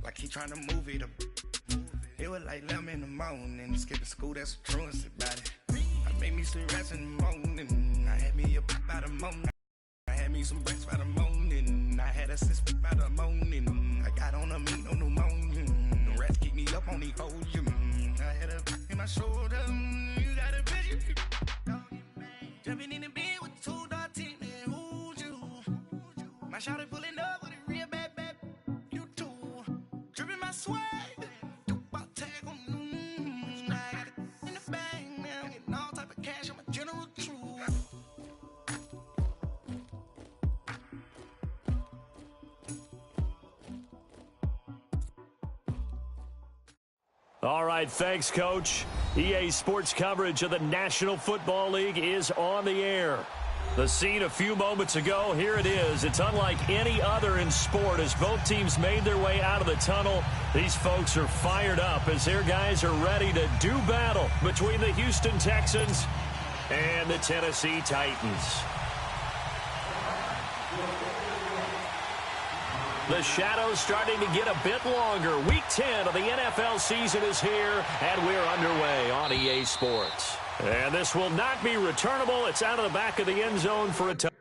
like he trying to move it up. It was like 11 in the morning, skipping school, that's what truancy about it. I made me some rest in the morning, I had me up by the morning. I had me some breakfast by the morning, I had a six by the morning. I got on a meat on the morning, the rats keep me up on the ocean. I had a in my shoulder, you got a vision. Jumping in the bed with two dark teeth, man, who's you? My shawty pulling up with a real bad, you too. Dripping my swag. All right, thanks, Coach. EA Sports coverage of the National Football League is on the air. The scene a few moments ago, here it is. It's unlike any other in sport as both teams made their way out of the tunnel. These folks are fired up as their guys are ready to do battle between the Houston Texans and the Tennessee Titans. The shadows starting to get a bit longer. Week 10 of the NFL season is here, and we're underway on EA Sports. And this will not be returnable. It's out of the back of the end zone for a touchdown.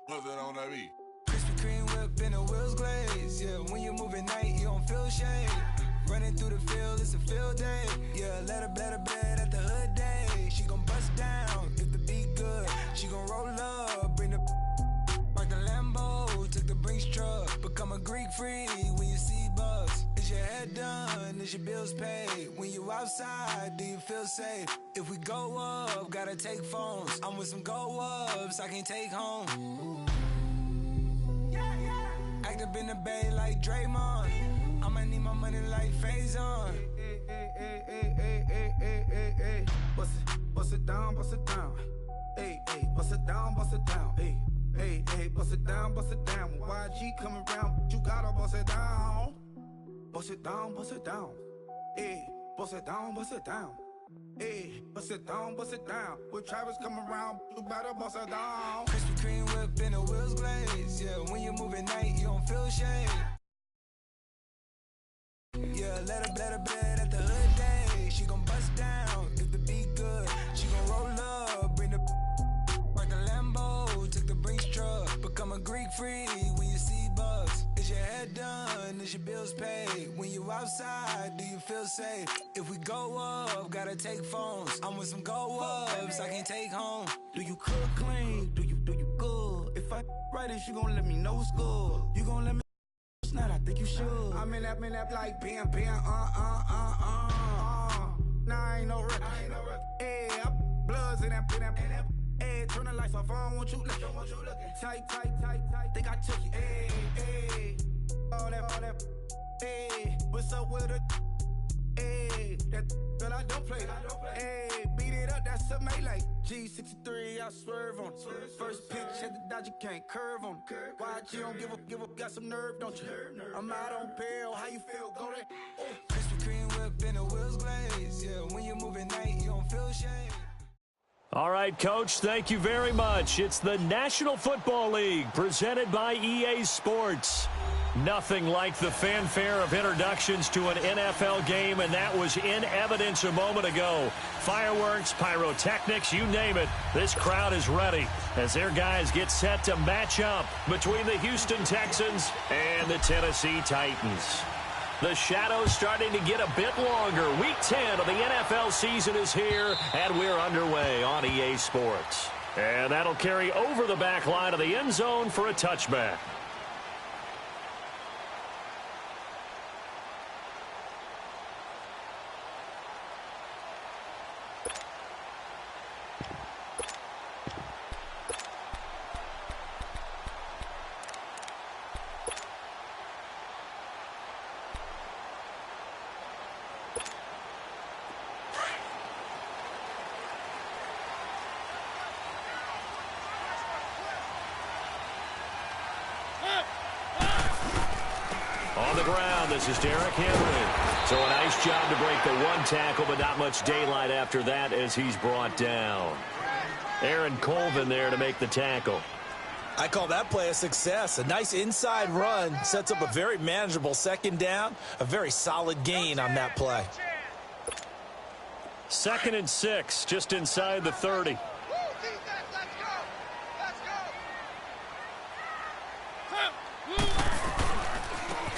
What's that on that beat? Krispy Kreme whip in the wheels glaze. Yeah, when you move at night, you don't feel shade. Running through the field, it's a field day. Yeah, let her bed at the hood day. She gon' bust down if the beat good. She gon' roll up, bring the park the Lambo, took the Brinks truck. Become a Greek freak when you see bugs. Is your head done? Is your bills paid? When you outside, do you feel safe? If we go up, gotta take phones. I'm with some go-ups I can't take home. Act up in the bay like Draymond. I'ma need my money like Faison. Bust it down, bust it down. Hey, bust it down, bust it down. Hey, bust it down, bust it down. When YG coming around, you gotta bust it down. Bust it down, bust it down. Hey, bust it down, bust it down. Hey, bust it down, bust it down. When Travis come around, you better bust it down. Krispy Kreme whip in the wheels glaze. Yeah, when you move at night, you don't feel shade. Yeah, let her bed at the hood day. She gon' bust down if the beat good. She gon' roll up, bring the park the Lambo, took the Brinks truck. Become a Greek freak when you see bugs. Is your head done? Is your bills paid? When you outside, do you feel safe? If we go up, gotta take phones. I'm with some go-ups I can't take home. Do you cook clean? Do you good? If I write it, you gon' let me know what's good. You gon' let me not, I think you should. I'm in that like bam, Nah, I ain't no record. Hey, bloods in that. Hey, turn the lights off, I don't want you looking. Tight. Think I took it. Hey, all that. Hey, what's up with it? Hey, that girl I don't play. Hey, beat it up, that's a melee. G63, I swerve on it. First pitch at the dodge, you can't curve on it. Why you don't give up, got some nerve, don't you? I'm out on bail, how you feel? Go there. Krispy Kreme whip in the wheels glaze. Yeah, when you move at night, you don't feel shade. All right, Coach, thank you very much. It's the National Football League presented by EA Sports. Nothing like the fanfare of introductions to an NFL game, and that was in evidence a moment ago. Fireworks, pyrotechnics, you name it. This crowd is ready as their guys get set to match up between the Houston Texans and the Tennessee Titans. The shadows starting to get a bit longer. Week 10 of the NFL season is here, and we're underway on EA Sports. And that'll carry over the back line of the end zone for a touchback. the ground. This is Derrick Henry. So a nice job to break the one tackle, but not much daylight after that as he's brought down. Aaron Colvin there to make the tackle. I call that play a success. A nice inside run sets up a very manageable second down. A very solid gain on that play. 2nd and 6, just inside the 30.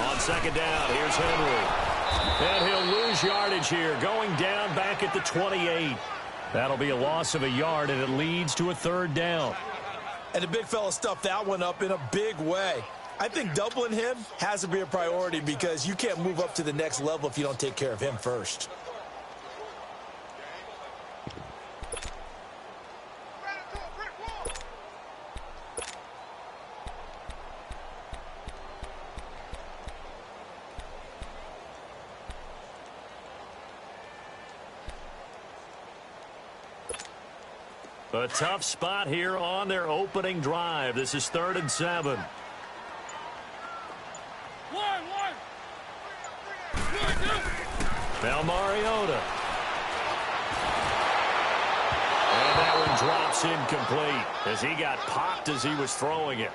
On 2nd down, here's Henry. And he'll lose yardage here, going down back at the 28. That'll be a loss of a yard, and it leads to a 3rd down. And the big fella stuffed that one up in a big way. I think doubling him has to be a priority because you can't move up to the next level if you don't take care of him first. A tough spot here on their opening drive. This is 3rd and 7. Now Mariota. And that one drops incomplete as he got popped as he was throwing it.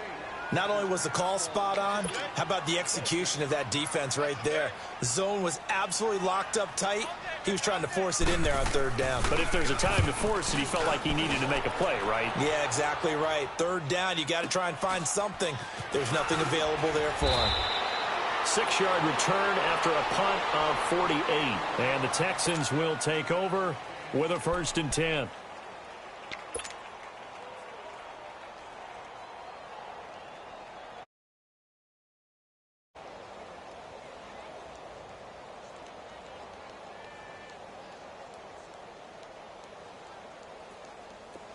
Not only was the call spot on, how about the execution of that defense right there? The zone was absolutely locked up tight. He was trying to force it in there on 3rd down. But if there's a time to force it, he felt like he needed to make a play, right? Yeah, exactly right. 3rd down, you got to try and find something. There's nothing available there for him. 6-yard return after a punt of 48. And the Texans will take over with a 1st and 10.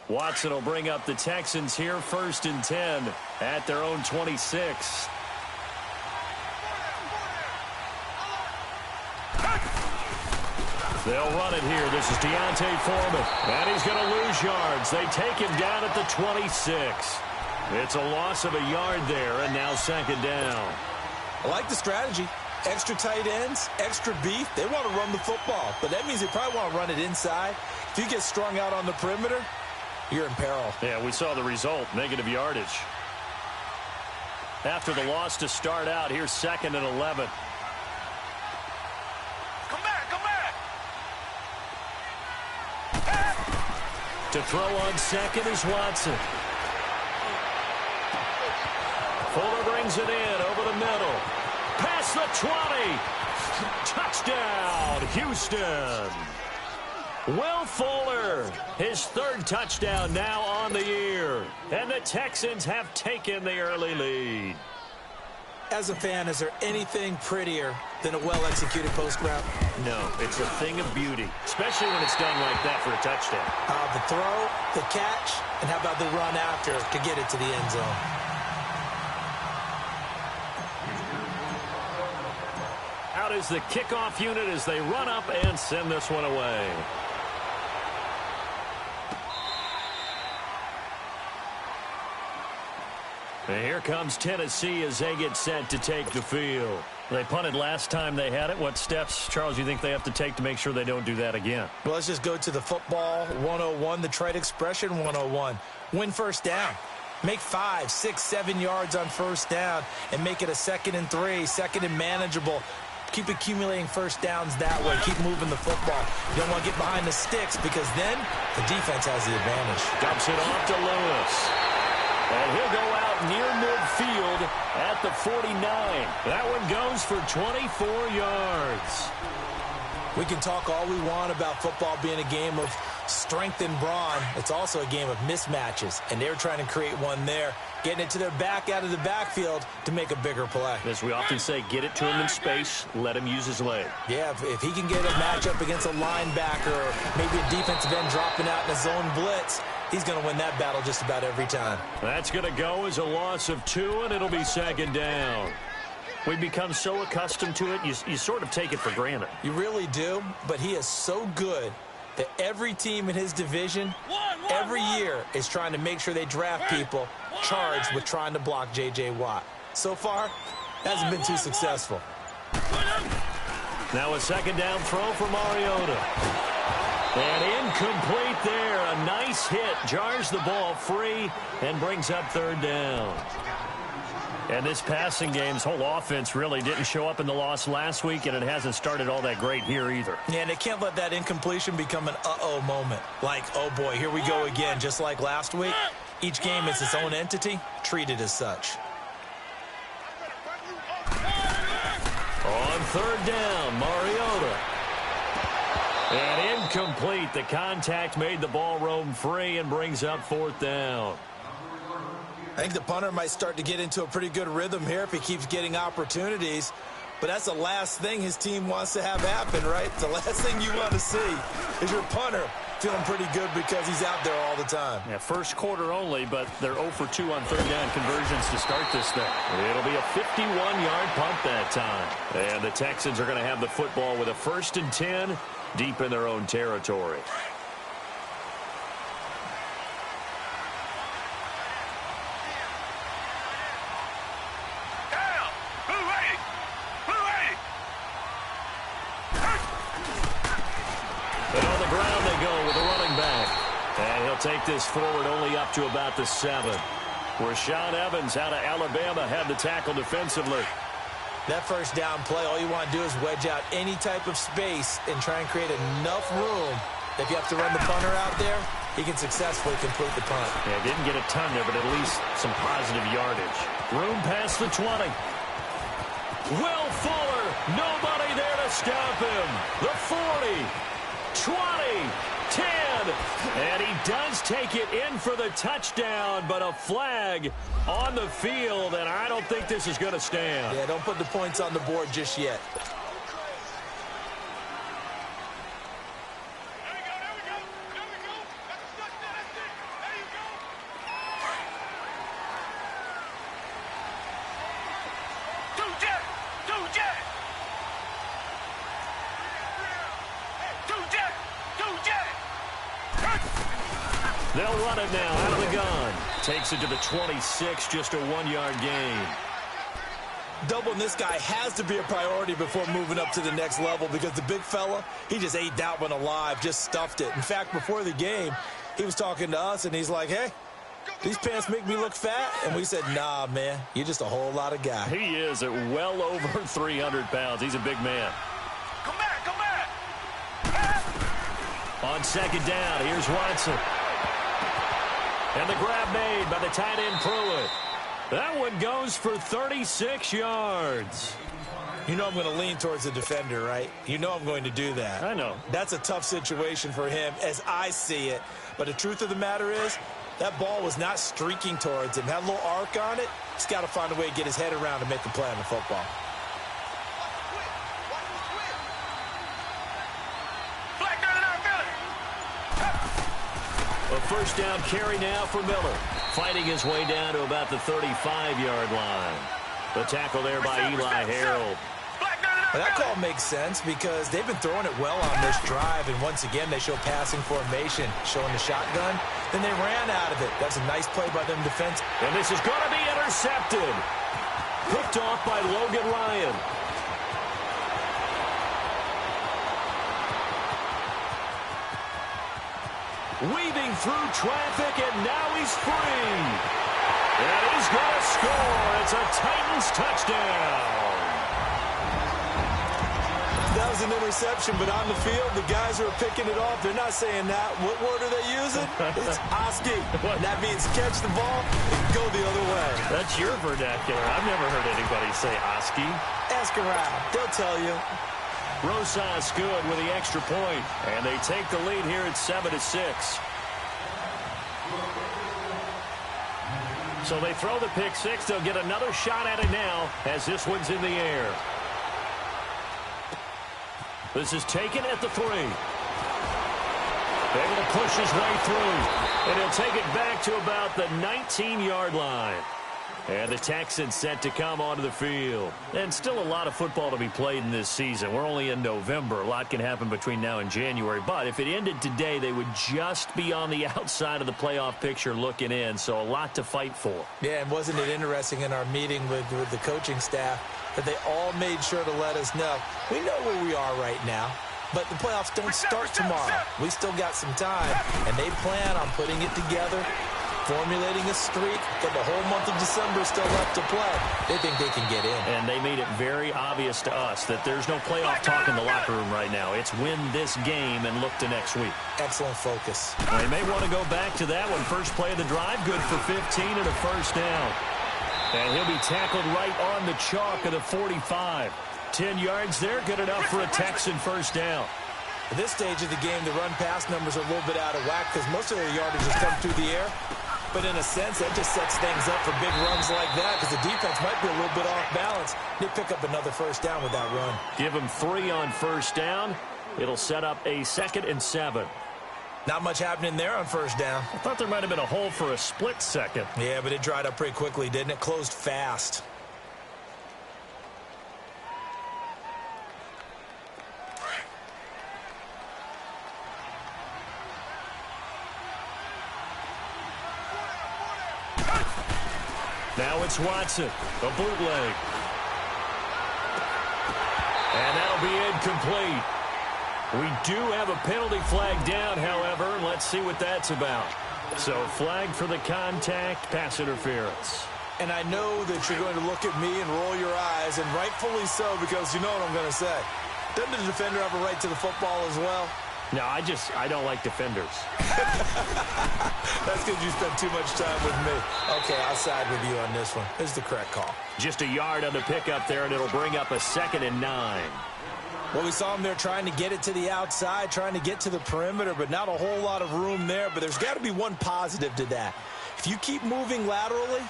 Watson will bring up the Texans here, 1st and 10 at their own 26. They'll run it here. This is Deontay Foreman. And he's going to lose yards. They take him down at the 26. It's a loss of a yard there, and now 2nd down. I like the strategy. Extra tight ends, extra beef. They want to run the football, but that means they probably want to run it inside. If you get strung out on the perimeter, you're in peril. Yeah, we saw the result, negative yardage. After the loss to start out, here's 2nd and 11. Come back! To throw on 2nd is Watson. Fuller brings it in over the middle. Past the 20. Touchdown, Houston. Will Fuller, his 3rd touchdown now on the year. And the Texans have taken the early lead. As a fan, is there anything prettier than a well-executed post route? No, it's a thing of beauty, especially when it's done like that for a touchdown. The throw, the catch, and how about the run after to get it to the end zone? Out is the kickoff unit as they run up and send this one away. And here comes Tennessee as they get set to take the field. They punted last time they had it. What steps, Charles, do you think they have to take to make sure they don't do that again? Well, let's just go to the football 101, the trite expression 101. Win 1st down. Make 5, 6, 7 yards on 1st down and make it a 2nd and 3, 2nd and manageable. Keep accumulating 1st downs that way. Keep moving the football. You don't want to get behind the sticks because then the defense has the advantage. Dumps it off to Lewis. And he'll go out near midfield at the 49. That one goes for 24 yards. We can talk all we want about football being a game of strength and brawn. It's also a game of mismatches, and they're trying to create one there, getting it to their back out of the backfield to make a bigger play. As we often say, get it to him in space, let him use his leg. Yeah, if he can get a matchup against a linebacker or maybe a defensive end dropping out in a zone blitz, he's going to win that battle just about every time. That's going to go as a loss of 2, and it'll be 2nd down. We become so accustomed to it, you sort of take it for granted. You really do, but he is so good that every team in his division every year is trying to make sure they draft people charged with trying to block J.J. Watt. So far, hasn't been too successful. Now a second down throw for Mariota. And incomplete there. A nice hit. Jars the ball free and brings up third down. And this passing game's whole offense really didn't show up in the loss last week, and it hasn't started all that great here either. Yeah, and they can't let that incompletion become an uh-oh moment. Like, oh boy, here we go again, just like last week. Each game is its own entity, treated as such. On third down, Mariota. And incomplete. The contact made the ball roam free and brings up fourth down. I think the punter might start to get into a pretty good rhythm here if he keeps getting opportunities. But that's the last thing his team wants to have happen, right? The last thing you want to see is your punter feeling pretty good because he's out there all the time. Yeah, first quarter only, but they're 0 for 2 on third down conversions to start this thing. It'll be a 51-yard punt that time. And the Texans are going to have the football with a 1st and 10 deep in their own territory. Take this forward only up to about the 7. Rashaan Evans out of Alabama had the tackle defensively. That first down play, all you want to do is wedge out any type of space and try and create enough room. If you have to run the punter out there, he can successfully complete the punt. Yeah, didn't get a ton there, but at least some positive yardage. Room past the 20. Will Fuller, nobody there to stop him. The 40, 20, 10, and he does take it in for the touchdown, but a flag on the field, and I don't think this is going to stand. Yeah, don't put the points on the board just yet. They'll run it now out of the gun. Takes it to the 26, just a 1-yard gain. Doubling this guy has to be a priority before moving up to the next level because the big fella, he just ate that one alive, just stuffed it. In fact, before the game, he was talking to us, and he's like, hey, these pants make me look fat? And we said, nah, man, you're just a whole lot of guy. He is at well over 300 pounds. He's a big man. Come back, come back. On second down, here's Watson. And the grab made by the tight end Pruitt. That one goes for 36 yards. You know I'm going to lean towards the defender, right? You know I'm going to do that. I know. That's a tough situation for him as I see it. But the truth of the matter is, that ball was not streaking towards him. Had a little arc on it. He's got to find a way to get his head around and make the play on the football. A first down carry now for Miller. Fighting his way down to about the 35-yard line. The tackle there by Eli Harold. Well, that call makes sense because they've been throwing it well on this drive, and once again they show passing formation, showing the shotgun. Then they ran out of it. That's a nice play by them defense. And this is going to be intercepted. Picked off by Logan Ryan. Weaving through traffic, and now he's free. And he's going to score. It's a Titans touchdown. That was an interception, but on the field, the guys who are picking it off, they're not saying that. What word are they using? It's Oski. That means catch the ball and go the other way. That's your vernacular. I've never heard anybody say Oski. Ask around. They'll tell you. Rosas good with the extra point, and they take the lead here at 7-6. So they throw the pick six. They'll get another shot at it now as this one's in the air. This is taken at the 3. Able to push his way through, and he'll take it back to about the 19-yard line. And the Texans set to come onto the field. And still a lot of football to be played in this season. We're only in November. A lot can happen between now and January. But if it ended today, they would just be on the outside of the playoff picture looking in. So a lot to fight for. Yeah, and wasn't it interesting in our meeting with the coaching staff? that they all made sure to let us know. We know where we are right now, but the playoffs don't start tomorrow. We still got some time, and they plan on putting it together, formulating a streak, but the whole month of December is still left to play. They think they can get in. And they made it very obvious to us that there's no playoff talk in the locker room right now. It's win this game and look to next week. Excellent focus. They may want to go back to that one. First play of the drive, good for 15 and a first down. And he'll be tackled right on the chalk of the 45. 10 yards there, good enough for a Texan first down. At this stage of the game, the run-pass numbers are a little bit out of whack because most of their yardage has come through the air. But in a sense, that just sets things up for big runs like that because the defense might be a little bit off balance. They pick up another first down with that run. Give them 3 on first down. It'll set up a 2nd and 7. Not much happening there on first down. I thought there might have been a hole for a split second. Yeah, but it dried up pretty quickly, didn't it? Closed fast. Now it's Watson, a bootleg. And that'll be incomplete. We do have a penalty flag down, however. Let's see what that's about. So flag for the contact, pass interference. And I know that you're going to look at me and roll your eyes, and rightfully so, because you know what I'm going to say. Doesn't the defender have a right to the football as well? No, I don't like defenders. That's because you spent too much time with me. Okay, I'll side with you on this one. This is the correct call. Just a yard on the pickup there, and it'll bring up a 2nd and 9. Well, we saw him there trying to get it to the outside, trying to get to the perimeter, but not a whole lot of room there. But there's got to be one positive to that. If you keep moving laterally,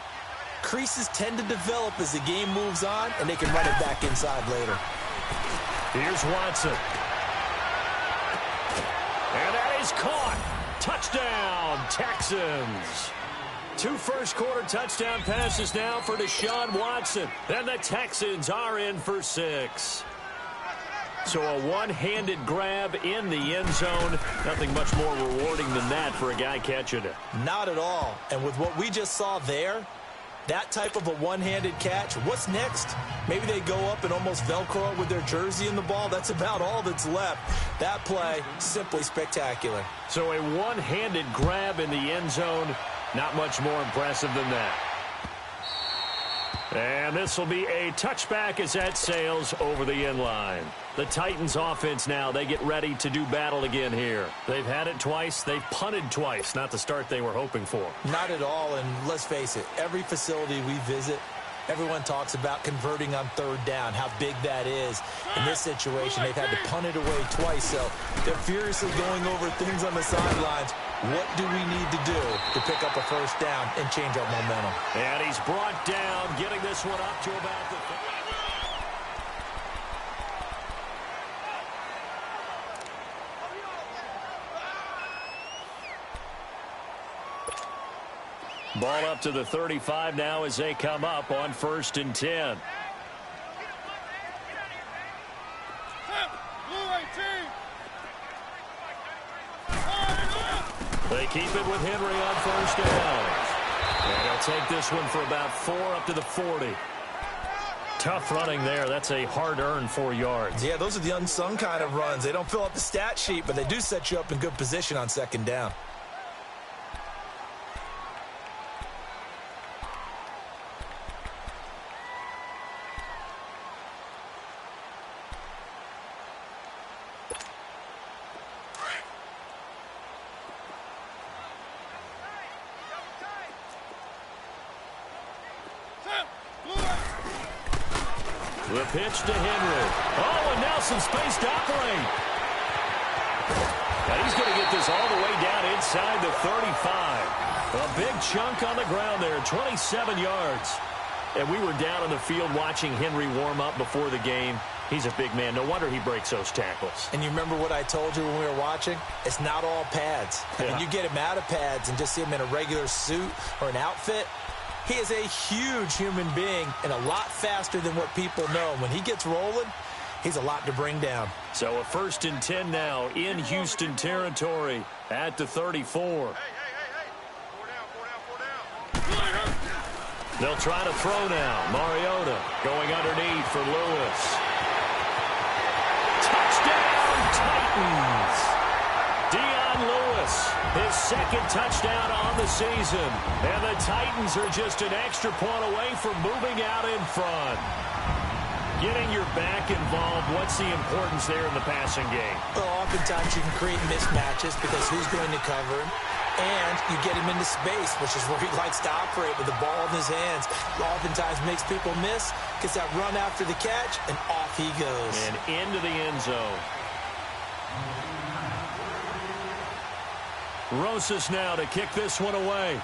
creases tend to develop as the game moves on, and they can run it back inside later. Here's Watson. And that is caught. Touchdown, Texans. 2 first-quarter touchdown passes now for Deshaun Watson. And the Texans are in for 6. So a one-handed grab in the end zone. Nothing much more rewarding than that for a guy catching it. Not at all. And with what we just saw there, that type of a one-handed catch, what's next? Maybe they go up and almost Velcro it with their jersey in the ball. That's about all that's left. That play, simply spectacular. So a one-handed grab in the end zone. Not much more impressive than that. And this will be a touchback as that sails over the end line. The Titans offense now, they get ready to do battle again here. They've had it twice. They've punted twice. Not the start they were hoping for. Not at all, and let's face it, every facility we visit, everyone talks about converting on 3rd down, how big that is. In this situation, they've had to punt it away twice, so they're furiously going over things on the sidelines. What do we need to do to pick up a first down and change our momentum? And he's brought down, getting this one up to about the... Ball up to the 35 now as they come up on 1st and 10. They keep it with Henry on 1st down. And he'll take this one for about 4 up to the 40. Tough running there. That's a hard-earned 4 yards. Yeah, those are the unsung kind of runs. They don't fill up the stat sheet, but they do set you up in good position on 2nd down. The pitch to Henry. Oh, and now some space to operate. And he's going to get this all the way down inside the 35. A big chunk on the ground there, 27 yards. And we were down on the field watching Henry warm up before the game. He's a big man. No wonder he breaks those tackles. And you remember what I told you when we were watching? It's not all pads. Yeah. When you get him out of pads and just see him in a regular suit or an outfit, he is a huge human being and a lot faster than what people know. When he gets rolling, he's a lot to bring down. So a 1st and 10 now in Houston territory at the 34. They'll try to throw now. Mariota going underneath for Lewis. Touchdown, Titans! Dion Lewis, his second touchdown on the season. And the Titans are just an extra point away from moving out in front. Getting your back involved, what's the importance there in the passing game? Well, oftentimes you can create mismatches because who's going to cover him? And you get him into space, which is where he likes to operate with the ball in his hands. Oftentimes makes people miss, gets that run after the catch, and off he goes. And into the end zone. Rosas now to kick this one away.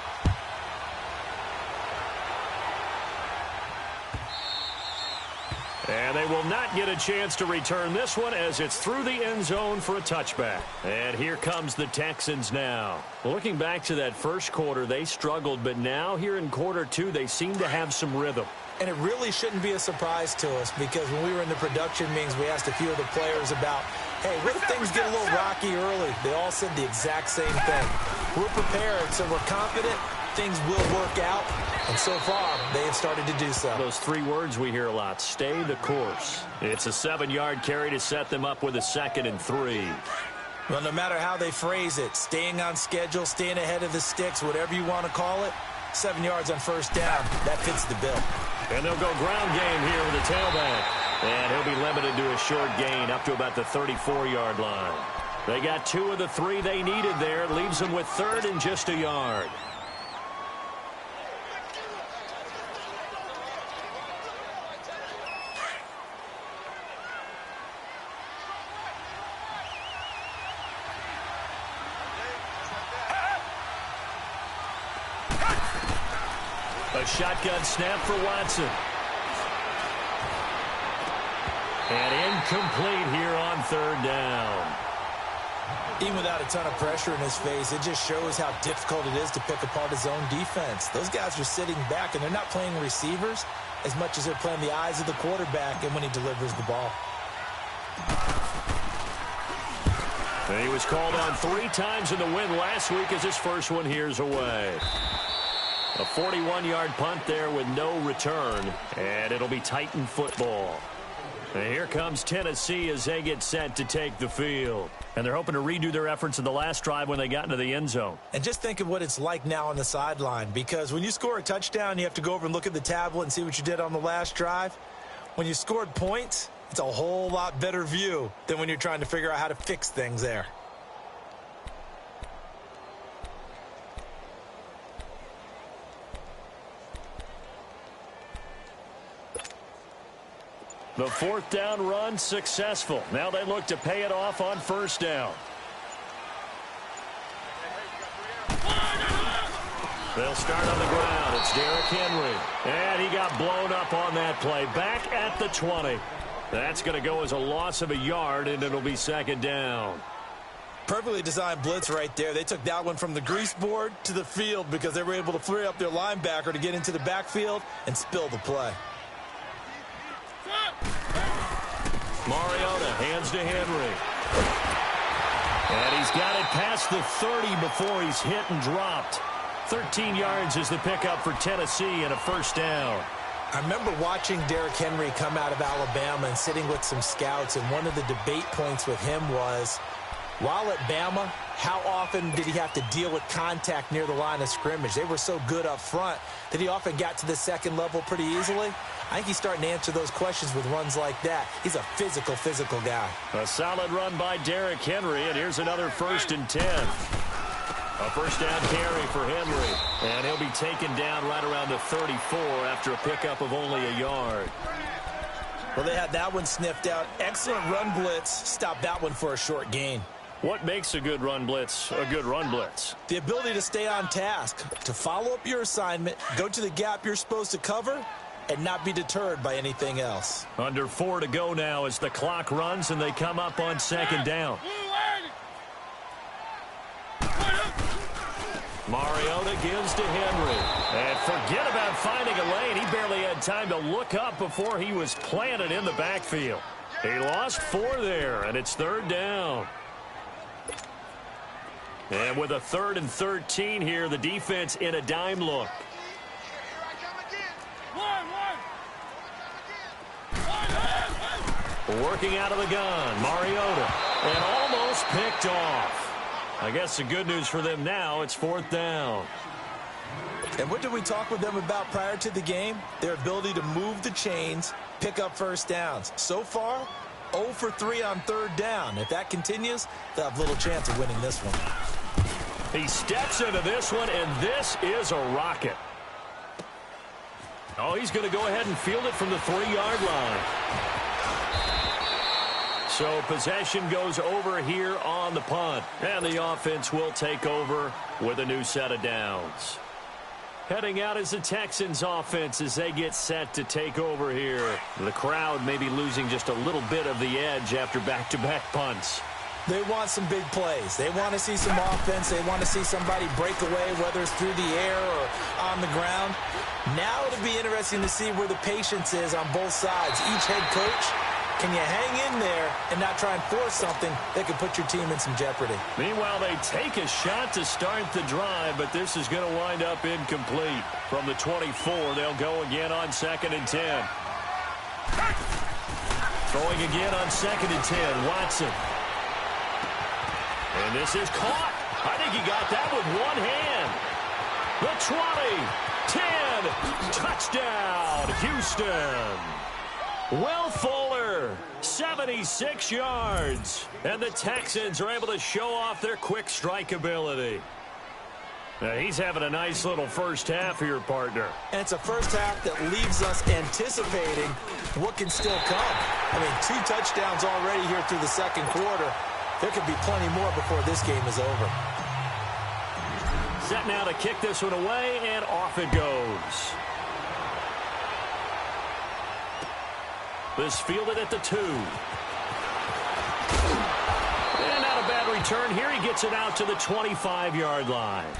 And they will not get a chance to return this one as it's through the end zone for a touchback. And here comes the Texans now. Looking back to that first quarter, they struggled, but now here in quarter two, they seem to have some rhythm. And it really shouldn't be a surprise to us because when we were in the production meetings, we asked a few of the players about, hey, what if things get a little rocky early? They all said the exact same thing. We're prepared, so we're confident things will work out. And so far, they have started to do so. Those three words we hear a lot, stay the course. It's a 7-yard carry to set them up with a 2nd and 3. Well, no matter how they phrase it, staying on schedule, staying ahead of the sticks, whatever you want to call it, 7 yards on first down, that fits the bill. And they'll go ground game here with the tailback. And he'll be limited to a short gain up to about the 34-yard line. They got 2 of the 3 they needed there. Leaves them with 3rd and just a yard. A shotgun snap for Watson. And incomplete here on 3rd down. Even without a ton of pressure in his face, it just shows how difficult it is to pick apart his own defense. Those guys are sitting back, and they're not playing receivers as much as they're playing the eyes of the quarterback and when he delivers the ball. And he was called on 3 times in the win last week as his first one here's away. A 41-yard punt there with no return, and it'll be Titan football. And here comes Tennessee as they get set to take the field. And they're hoping to redo their efforts in the last drive when they got into the end zone. And just think of what it's like now on the sideline, because when you score a touchdown, you have to go over and look at the tablet and see what you did on the last drive. When you scored points, it's a whole lot better view than when you're trying to figure out how to fix things there. The 4th down run successful. Now they look to pay it off on 1st down. They'll start on the ground. It's Derrick Henry. And he got blown up on that play. Back at the 20. That's going to go as a loss of a yard, and it'll be 2nd down. Perfectly designed blitz right there. They took that one from the grease board to the field because they were able to free up their linebacker to get into the backfield and spill the play. Mariota hands to Henry. And he's got it past the 30 before he's hit and dropped. 13 yards is the pickup for Tennessee and a 1st down. I remember watching Derrick Henry come out of Alabama and sitting with some scouts, and one of the debate points with him was, while at Bama, how often did he have to deal with contact near the line of scrimmage? They were so good up front that he often got to the 2nd level pretty easily. I think he's starting to answer those questions with runs like that. He's a physical guy. A solid run by Derrick Henry, and here's another 1st and 10. A 1st down carry for Henry, and he'll be taken down right around the 34 after a pickup of only a yard. Well, they had that one sniffed out. Excellent run blitz. Stopped that one for a short gain. What makes a good run blitz a good run blitz? The ability to stay on task, to follow up your assignment, go to the gap you're supposed to cover, and not be deterred by anything else. Under 4 to go now as the clock runs and they come up on 2nd down. Mariota gives to Henry. And forget about finding a lane. He barely had time to look up before he was planted in the backfield. He lost 4 there, and it's 3rd down. And with a 3rd and 13 here, the defense in a dime look. Working out of the gun, Mariota, and almost picked off. I guess the good news for them now, it's 4th down. And what did we talk with them about prior to the game? Their ability to move the chains, pick up first downs. So far, 0 for 3 on 3rd down. If that continues, they'll have little chance of winning this one. He steps into this one, and this is a rocket. Oh, he's going to go ahead and field it from the 3-yard line. So possession goes over here on the punt. And the offense will take over with a new set of downs. Heading out is the Texans offense as they get set to take over here. The crowd may be losing just a little bit of the edge after back-to-back punts. They want some big plays. They want to see some offense. They want to see somebody break away, whether it's through the air or on the ground. Now it'll be interesting to see where the patience is on both sides. Each head coach, can you hang in there and not try and force something that could put your team in some jeopardy? Meanwhile, they take a shot to start the drive, but this is going to wind up incomplete. From the 24, they'll go again on 2nd and 10. Throwing again on 2nd and 10, Watson. And this is caught. I think he got that with one hand. The 20, 10, touchdown, Houston. Will Fuller, 76 yards. And the Texans are able to show off their quick strike ability. Now, he's having a nice little first half here, partner. And it's a first half that leaves us anticipating what can still come. I mean, 2 touchdowns already here through the second quarter. There could be plenty more before this game is over. Set now to kick this one away, and off it goes. This fielded at the 2. And not a bad return here. He gets it out to the 25-yard line.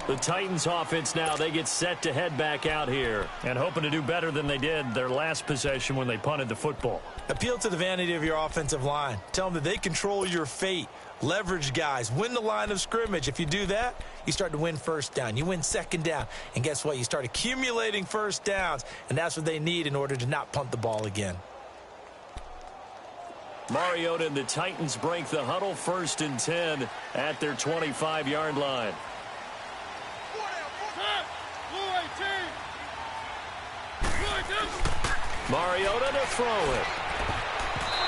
The Titans offense now, they get set to head back out here and hoping to do better than they did their last possession when they punted the football. Appeal to the vanity of your offensive line. Tell them that they control your fate. Leverage guys. Win the line of scrimmage. If you do that, you start to win first down. You win second down. And guess what? You start accumulating first downs, and that's what they need in order to not punt the ball again. Mariota and the Titans break the huddle, 1st and 10 at their 25-yard line. Mariota to throw it.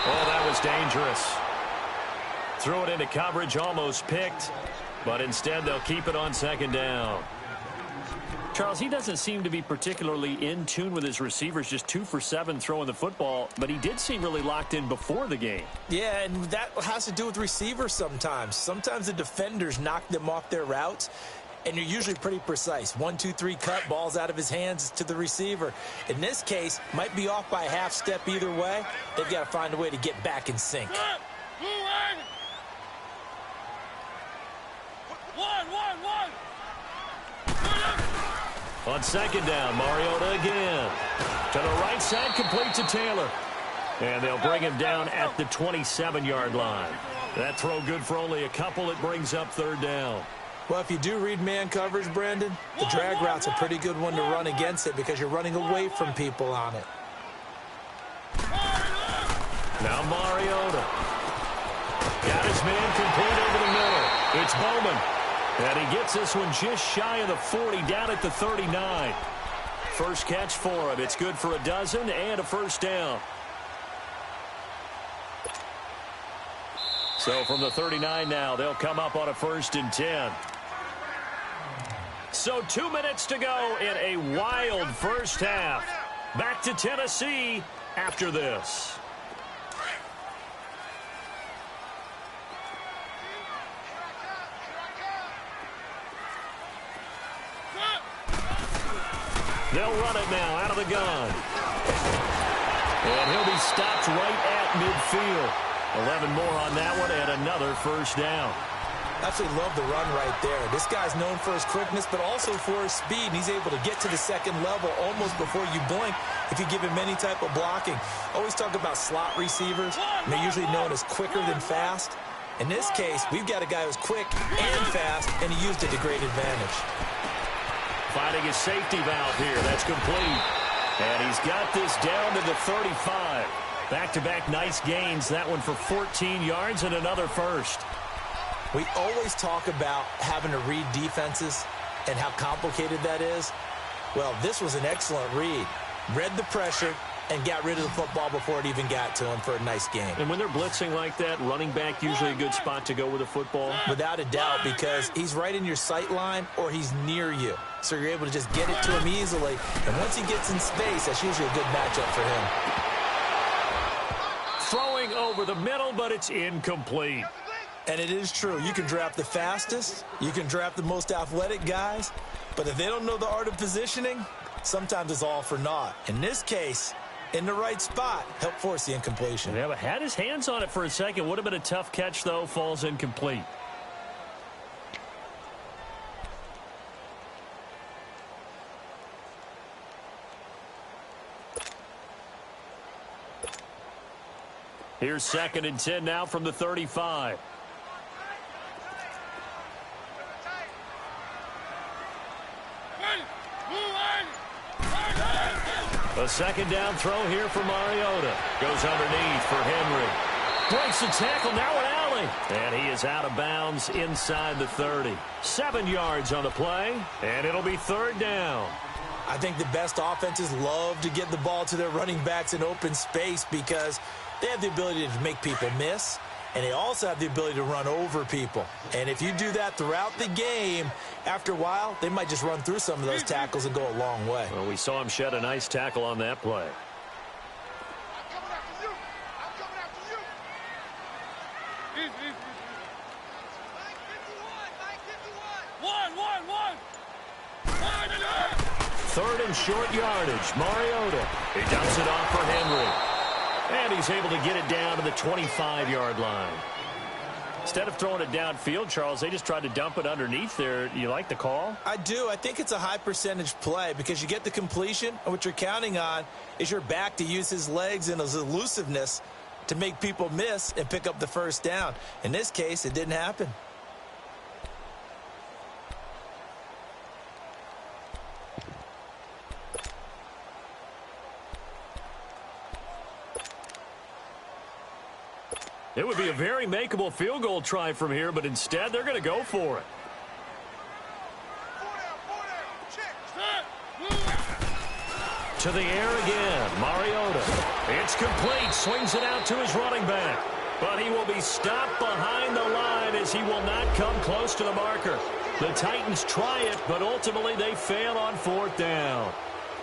Oh, that was dangerous. Threw it into coverage, almost picked, but instead they'll keep it on 2nd down. Charles, he doesn't seem to be particularly in tune with his receivers, just 2 for 7 throwing the football, but he did seem really locked in before the game. Yeah, and that has to do with receivers sometimes. Sometimes the defenders knock them off their routes, and you're usually pretty precise. 1, 2, 3 cut, balls out of his hands to the receiver. In this case, might be off by a half step either way. They've got to find a way to get back in sync. On 2nd down, Mariota again. To the right side, complete to Taylor. And they'll bring him down at the 27-yard line. That throw good for only a couple. It brings up 3rd down. Well, if you do read man coverage, Brandon, the drag route's a pretty good one to run against it because you're running away from people on it. Now Mariota. Got his man complete over the middle. It's Bowman. And he gets this one just shy of the 40, down at the 39. First catch for him. It's good for a dozen and a first down. So from the 39 now, they'll come up on a 1st and 10. So 2 minutes to go in a wild first half. Back to Tennessee after this. They'll run it now out of the gun. And he'll be stopped right at midfield. 11 more on that one and another first down. Absolutely love the run right there. This guy's known for his quickness, but also for his speed. And he's able to get to the second level almost before you blink if you give him any type of blocking. Always talk about slot receivers, and they're usually known as quicker than fast. In this case, we've got a guy who's quick and fast, and he used it to great advantage. Finding his safety valve here. That's complete. And he's got this down to the 35. Back-to-back nice gains. That one for 14 yards and another first. We always talk about having to read defenses and how complicated that is. Well, this was an excellent read. Read the pressure and got rid of the football before it even got to him for a nice game. And when they're blitzing like that, running back usually a good spot to go with the football? Without a doubt, because he's right in your sight line or he's near you. So you're able to just get it to him easily. And once he gets in space, that's usually a good matchup for him. Throwing over the middle, but it's incomplete. And it is true. You can draft the fastest. You can draft the most athletic guys. But if they don't know the art of positioning, sometimes it's all for naught. In this case, in the right spot, helped force the incompletion. Yeah, but had his hands on it for a second. Would have been a tough catch, though. Falls incomplete. Here's 2nd and 10 now from the 35. A second down throw here for Mariota. Goes underneath for Henry. Breaks the tackle, now an alley. And he is out of bounds inside the 30. 7 yards on the play, and it'll be 3rd down. I think the best offenses love to get the ball to their running backs in open space because they have the ability to make people miss, and they also have the ability to run over people. And if you do that throughout the game, after a while, they might just run through some of those tackles and go a long way. Well, we saw him shed a nice tackle on that play. Third and short yardage. Mariota. He dumps it off for Henry. And he's able to get it down to the 25-yard line. Instead of throwing it downfield, Charles, they just tried to dump it underneath there. You like the call? I do. I think it's a high percentage play because you get the completion, and what you're counting on is your back to use his legs and his elusiveness to make people miss and pick up the first down. In this case, it didn't happen. It would be a very makeable field goal try from here, but instead they're going to go for it. To the air again, Mariota. It's complete, swings it out to his running back. But he will be stopped behind the line as he will not come close to the marker. The Titans try it, but ultimately they fail on 4th down.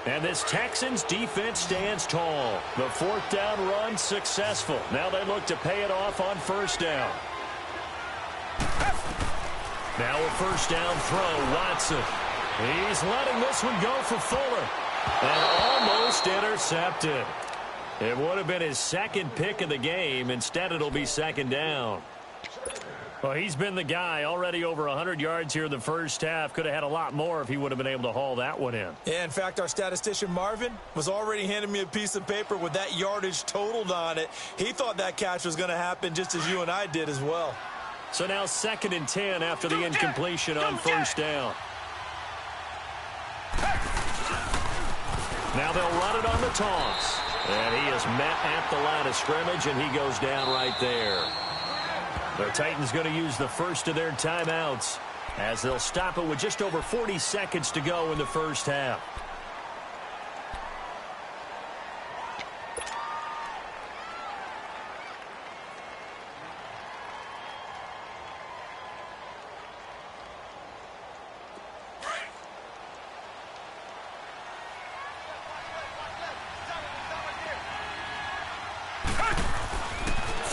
And this Texans defense stands tall. The 4th down run successful. Now they look to pay it off on 1st down. Now a 1st down throw, Watson. He's letting this one go for Fuller. And almost intercepted. It would have been his 2nd pick of the game. Instead, it'll be 2nd down. Well, he's been the guy. Already over 100 yards here in the first half. Could have had a lot more if he would have been able to haul that one in. Yeah, in fact, our statistician Marvin was already handing me a piece of paper with that yardage totaled on it. He thought that catch was going to happen just as you and I did as well. So now 2nd and 10 after the incompletion on 1st down. Now they'll run it on the toss. And he is met at the line of scrimmage, and he goes down right there. The Titans going to use the first of their timeouts as they'll stop it with just over 40 seconds to go in the first half.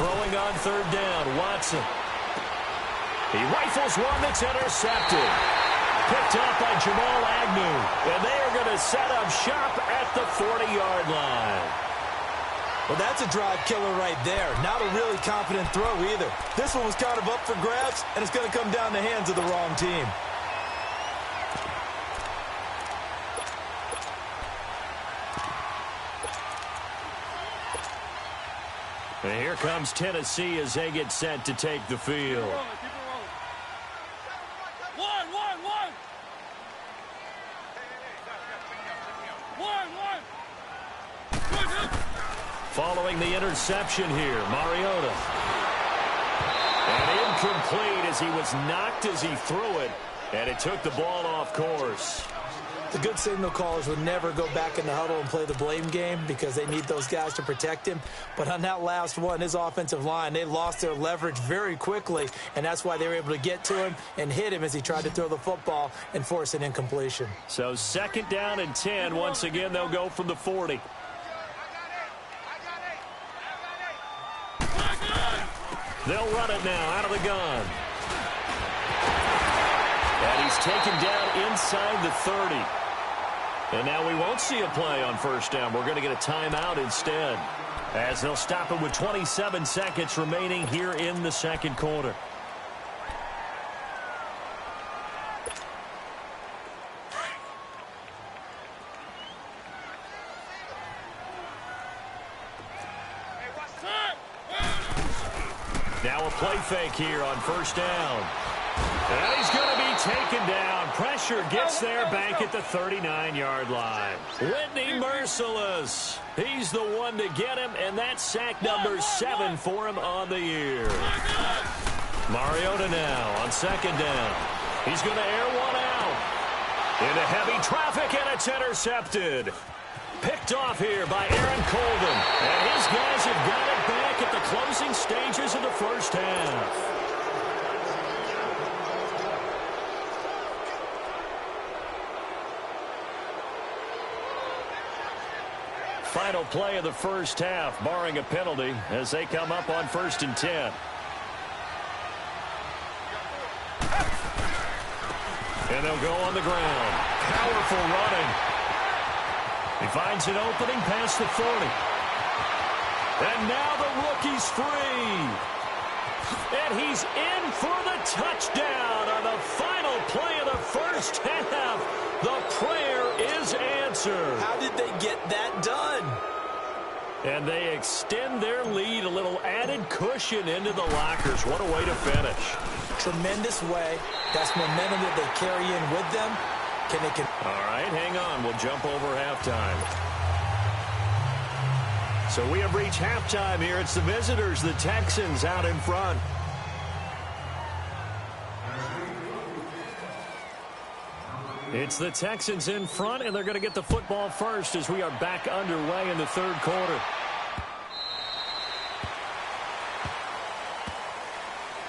Throwing on 3rd down, Watson. He rifles one that's intercepted. Picked up by Jamal Agnew. And they are going to set up shop at the 40-yard line. Well, that's a drive killer right there. Not a really confident throw either. This one was kind of up for grabs, and it's going to come down the hands of the wrong team. And here comes Tennessee as they get set to take the field. Following the interception here, Mariota. And incomplete as he was knocked as he threw it, and it took the ball off course. The good signal callers would never go back in the huddle and play the blame game because they need those guys to protect him. But on that last one, his offensive line, they lost their leverage very quickly, and that's why they were able to get to him and hit him as he tried to throw the football and force an incompletion. So 2nd down and 10. Once again, they'll go from the 40. They'll run it now out of the gun. And he's taken down inside the 30. And now we won't see a play on 1st down. We're going to get a timeout instead, as they'll stop it with 27 seconds remaining here in the 2nd quarter. Now a play fake here on 1st down. And he's going to be taken down. Pressure gets there back at the 39-yard line. Whitney merciless. He's the one to get him, and that's sack number 7 for him on the year. Mariota now on 2nd down. He's going to air one out. Into heavy traffic, and it's intercepted. Picked off here by Aaron Colvin. And his guys have got it back at the closing stages of the 1st half. Final play of the 1st half, barring a penalty, as they come up on 1st and 10. And they'll go on the ground. Powerful running. He finds an opening past the 40. And now the rookie's free. And he's in for the touchdown on the final play of the 1st half. The prayer is answered. How did they get that done? And they extend their lead, a little added cushion into the lockers. What a way to finish. Tremendous way. That's momentum that they carry in with them. All right, hang on. We'll jump over halftime. So we have reached halftime here. It's the visitors, the Texans, out in front. It's the Texans in front, and they're going to get the football first as we are back underway in the 3rd quarter.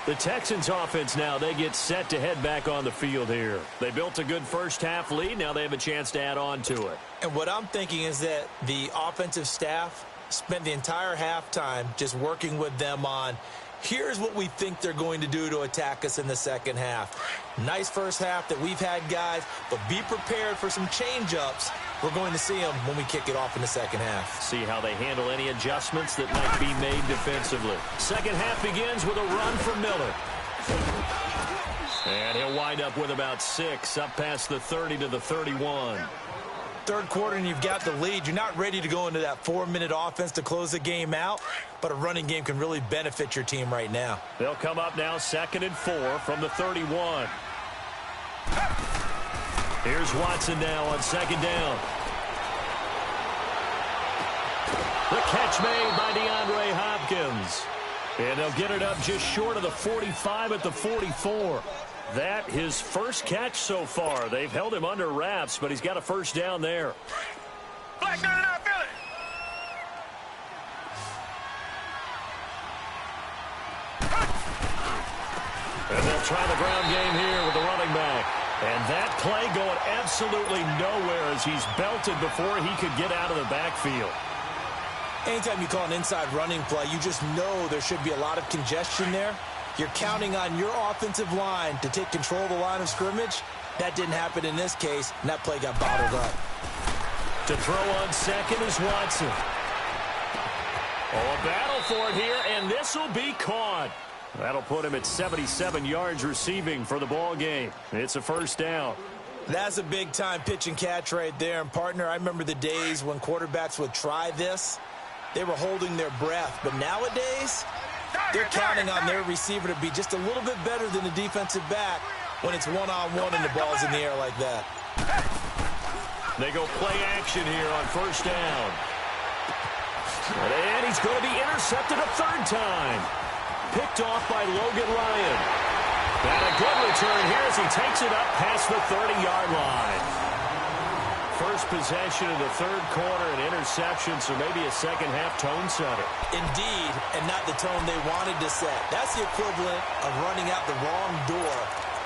The Texans offense now, they get set to head back on the field here. They built a good 1st half lead. Now they have a chance to add on to it. And what I'm thinking is that the offensive staff spent the entire halftime just working with them on, here's what we think they're going to do to attack us in the 2nd half. Nice 1st half that we've had, guys, but be prepared for some change-ups. We're going to see them when we kick it off in the 2nd half. See how they handle any adjustments that might be made defensively. 2nd half begins with a run from Miller. And he'll wind up with about 6, up past the 30 to the 31. 3rd quarter and you've got the lead. You're not ready to go into that 4-minute offense to close the game out, but a running game can really benefit your team right now. They'll come up now 2nd and 4 from the 31. Here's Watson now on 2nd down. The catch made by DeAndre Hopkins. And they'll get it up just short of the 45 at the 44. That his first catch so far. They've held him under wraps, but he's got a 1st down there. Black down and out, Philly. And they'll try the ground game here with the running back. And that play going absolutely nowhere as he's belted before he could get out of the backfield. Anytime you call an inside running play, you just know there should be a lot of congestion there. You're counting on your offensive line to take control of the line of scrimmage. That didn't happen in this case, and that play got bottled up. To throw on 2nd is Watson. Oh, a battle for it here, and this will be caught. That'll put him at 77 yards receiving for the ball game. It's a 1st down. That's a big-time pitch and catch right there. And, partner, I remember the days when quarterbacks would try this. They were holding their breath. But nowadays, they're counting on their receiver to be just a little bit better than the defensive back when it's one-on-one and the ball's in the air like that. They go play action here on 1st down. And he's going to be intercepted a third time. Picked off by Logan Ryan. And a good return here as he takes it up past the 30-yard line. First possession of the third quarter, an interception, so maybe a second-half tone setter. Indeed, and not the tone they wanted to set. That's the equivalent of running out the wrong door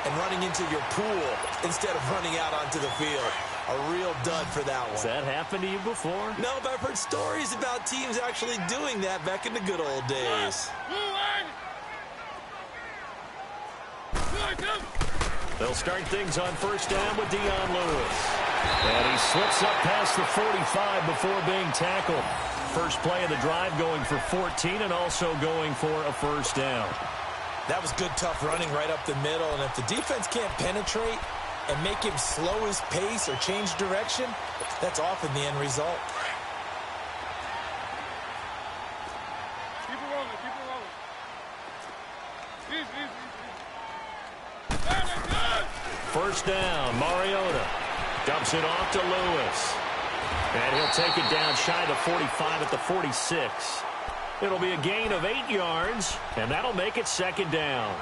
and running into your pool instead of running out onto the field. A real dud for that one. Has that happened to you before? No, but I've heard stories about teams actually doing that back in the good old days. They'll start things on first down with Dion Lewis. And he slips up past the 45 before being tackled. First play of the drive going for 14 and also going for a first down. That was good, tough running right up the middle. And if the defense can't penetrate and make him slow his pace or change direction, that's often the end result. Keep it rolling, keep it rolling. Easy. First down, Mariota dumps it off to Lewis. And he'll take it down shy of the 45 at the 46. It'll be a gain of 8 yards, and that'll make it second down.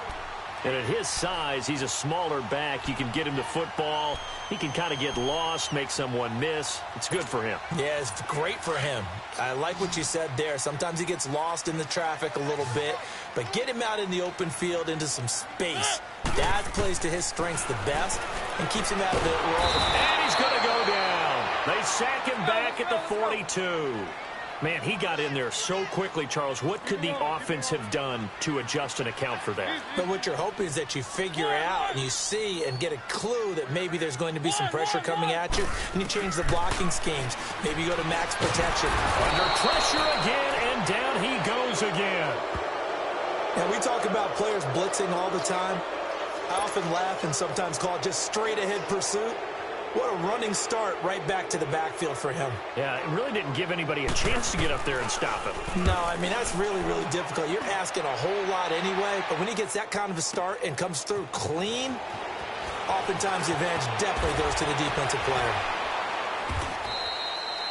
And at his size, he's a smaller back. You can get him to football. He can kind of get lost, make someone miss. It's good for him. Yeah, it's great for him. I like what you said there. Sometimes he gets lost in the traffic a little bit, but get him out in the open field into some space. That plays to his strengths the best and keeps him out of it. And he's going to go down. They sack him back at the 42. Man, he got in there so quickly, Charles. What could the offense have done to adjust and account for that? But what you're hoping is that you figure out and you see and get a clue that maybe there's going to be some pressure coming at you, and you change the blocking schemes. Maybe you go to max protection. Under pressure again, and down he goes again. Now, we talk about players blitzing all the time. I often laugh and sometimes call it just straight-ahead pursuit. What a running start right back to the backfield for him. Yeah, it really didn't give anybody a chance to get up there and stop him. No, I mean, that's really, really difficult. You're asking a whole lot anyway, but when he gets that kind of a start and comes through clean, oftentimes the advantage definitely goes to the defensive player.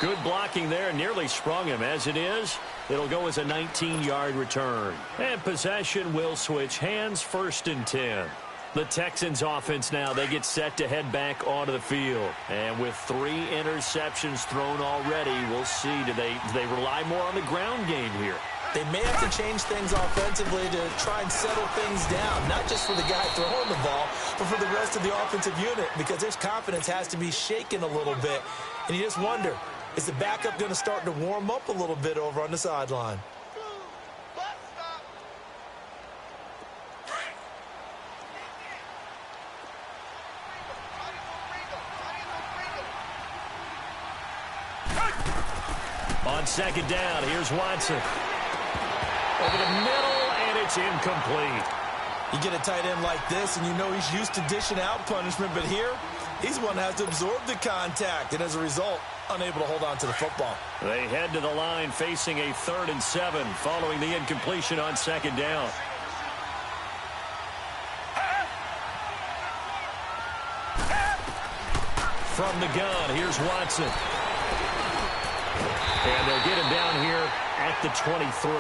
Good blocking there, nearly sprung him. As it is, it'll go as a 19-yard return. And possession will switch hands, 1st and 10. The Texans offense now, they get set to head back onto the field. And with 3 interceptions thrown already, we'll see, do they rely more on the ground game here? They may have to change things offensively to try and settle things down, not just for the guy throwing the ball, but for the rest of the offensive unit, because their confidence has to be shaken a little bit. And you just wonder, is the backup going to start to warm up a little bit over on the sideline? On second down, here's Watson. Over the middle, and it's incomplete. You get a tight end like this, and you know he's used to dishing out punishment, but here, he's one that has to absorb the contact, and as a result, unable to hold on to the football. They head to the line facing a 3rd and 7 following the incompletion on second down. From the gun, here's Watson. And they'll get him down here at the 23.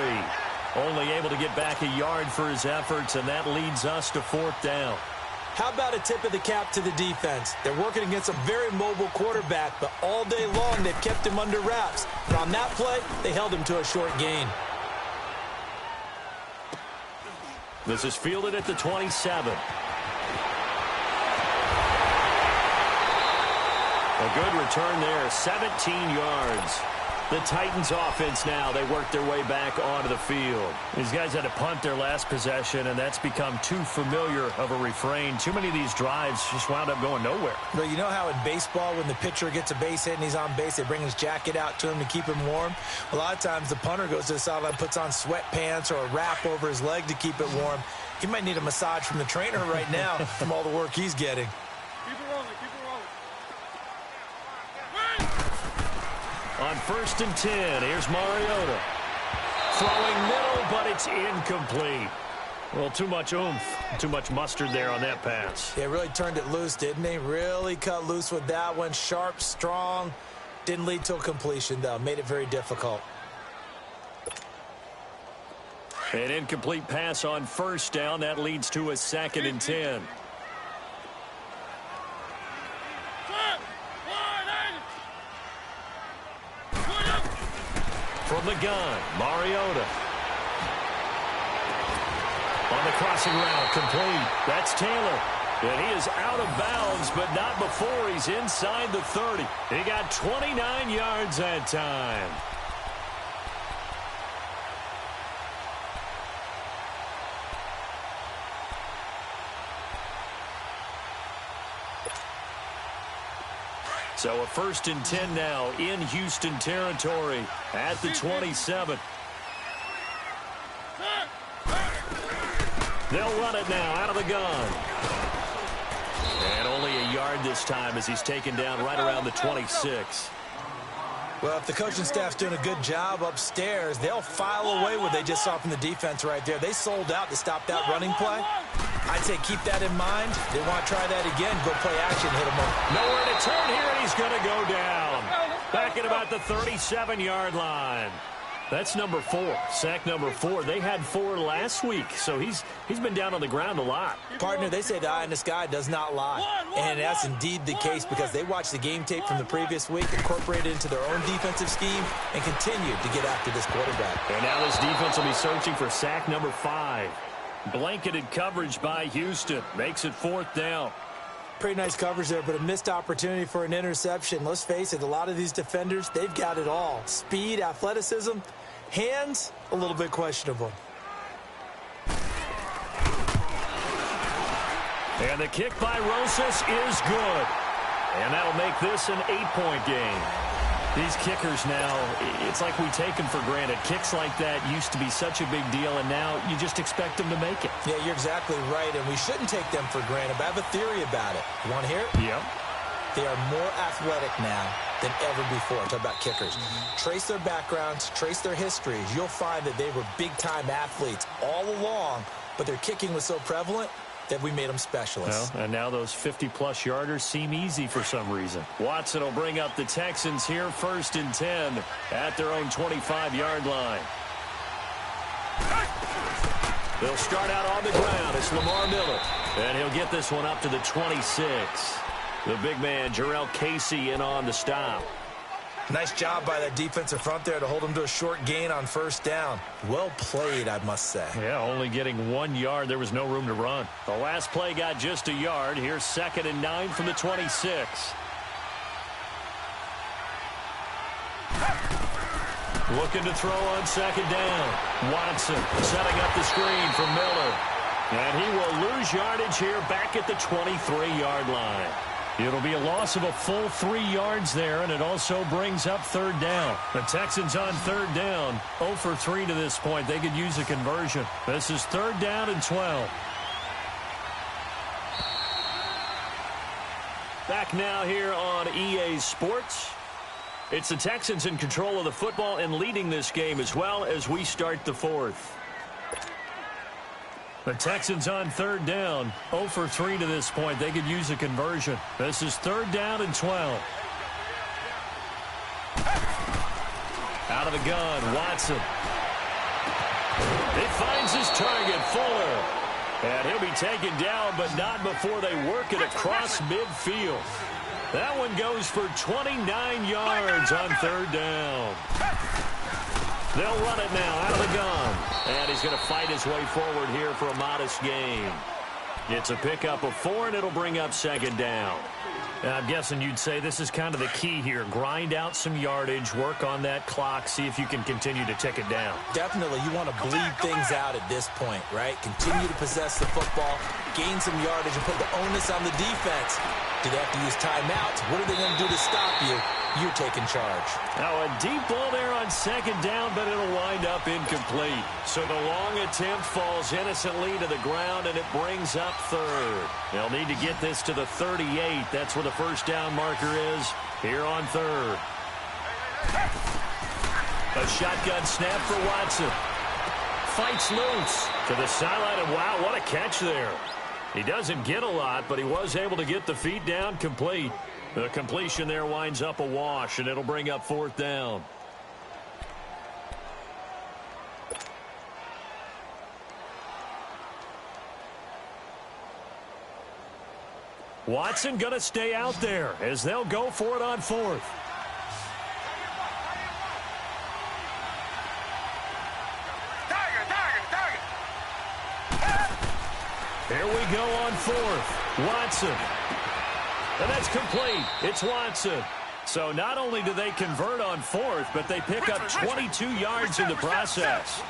Only able to get back a yard for his efforts, and that leads us to 4th down. How about a tip of the cap to the defense? They're working against a very mobile quarterback, but all day long they've kept him under wraps. But on that play, they held him to a short gain. This is fielded at the 27. A good return there, 17 yards. The Titans offense now, they work their way back onto the field. These guys had to punt their last possession, and that's become too familiar of a refrain. Too many of these drives just wound up going nowhere. But you know how in baseball, when the pitcher gets a base hit and he's on base, they bring his jacket out to him to keep him warm? A lot of times the punter goes to the sideline, puts on sweatpants or a wrap over his leg to keep it warm. He might need a massage from the trainer right now from all the work he's getting. Keep it rolling, keep it rolling. On 1st and 10, here's Mariota. Throwing middle, but it's incomplete. Well, too much oomph, too much mustard there on that pass. They really turned it loose, didn't they? Really cut loose with that one. Sharp, strong. Didn't lead to a completion, though. Made it very difficult. An incomplete pass on first down. That leads to a 2nd and 10. From the gun, Mariota. On the crossing route, complete. That's Taylor. And he is out of bounds, but not before he's inside the 30. He got 29 yards that time. So a 1st and 10 now in Houston territory at the 27. They'll run it now out of the gun. And only a yard this time as he's taken down right around the 26. Well, if the coaching staff's doing a good job upstairs, they'll file away what they just saw from the defense right there. They sold out to stop that running play. I'd say keep that in mind. They want to try that again. Go play action, hit them up. Nowhere to turn here, and he's going to go down. Back at about the 37-yard line. That's number 4, sack number 4. They had 4 last week, so he's been down on the ground a lot. Partner, they say the eye in the sky does not lie. And that's indeed the case because they watched the game tape from the previous week, incorporated it into their own defensive scheme, and continued to get after this quarterback. And now this defense will be searching for sack number 5. Blanketed coverage by Houston. Makes it 4th down. Pretty nice coverage there, but a missed opportunity for an interception. Let's face it, a lot of these defenders, they've got it all. Speed, athleticism, hands, a little bit questionable. And the kick by Rosas is good. And that'll make this an 8-point game. These kickers now, it's like we take them for granted. Kicks like that used to be such a big deal, and now you just expect them to make it. Yeah, you're exactly right, and we shouldn't take them for granted, but I have a theory about it. You want to hear it? Yep. They are more athletic now than ever before. Talk about kickers. Trace their backgrounds, trace their histories. You'll find that they were big-time athletes all along, but their kicking was so prevalent that we made them specialists. Well, and now those 50-plus yarders seem easy for some reason. Watson will bring up the Texans here 1st and 10 at their own 25-yard line. They'll start out on the ground. It's Lamar Miller. And he'll get this one up to the 26. The big man, Jarrell Casey, in on the stop. Nice job by that defensive front there to hold him to a short gain on 1st down. Well played, I must say. Yeah, only getting 1 yard. There was no room to run. The last play got just a yard. Here's 2nd and 9 from the 26. Looking to throw on 2nd down. Watson setting up the screen for Miller. And he will lose yardage here back at the 23-yard line. It'll be a loss of a full 3 yards there, and it also brings up 3rd down. The Texans on 3rd down, 0 for 3 to this point. They could use a conversion. This is 3rd down and 12. Back now here on EA Sports. It's the Texans in control of the football and leading this game as well as we start the 4th. The Texans on 3rd down, 0 for 3 to this point. They could use a conversion. This is 3rd down and 12. Out of the gun, Watson. He finds his target, Fuller. And he'll be taken down, but not before they work it across midfield. That one goes for 29 yards on 3rd down. They'll run it now out of the gun. And he's going to fight his way forward here for a modest gain. It's a pickup of 4, and it'll bring up 2nd down. And I'm guessing you'd say this is kind of the key here. Grind out some yardage, work on that clock, see if you can continue to tick it down. Definitely. You want to bleed things out at this point, right? Continue to possess the football, gain some yardage, and put the onus on the defense. Do they have to use timeouts? What are they going to do to stop you? You're taking charge. Now a deep ball there on 2nd down, but it'll wind up incomplete. So the long attempt falls innocently to the ground, and it brings up 3rd. They'll need to get this to the 38. That's where the 1st down marker is here on 3rd. A shotgun snap for Watson. Fights loose to the sideline, and wow, what a catch there. He doesn't get a lot, but he was able to get the feet down complete. The completion there winds up a wash, and it'll bring up 4th down. Watson going to stay out there as they'll go for it on fourth. Here we go on fourth. Watson. And that's complete. It's Watson. So not only do they convert on fourth, but they pick up 22 yards in the process.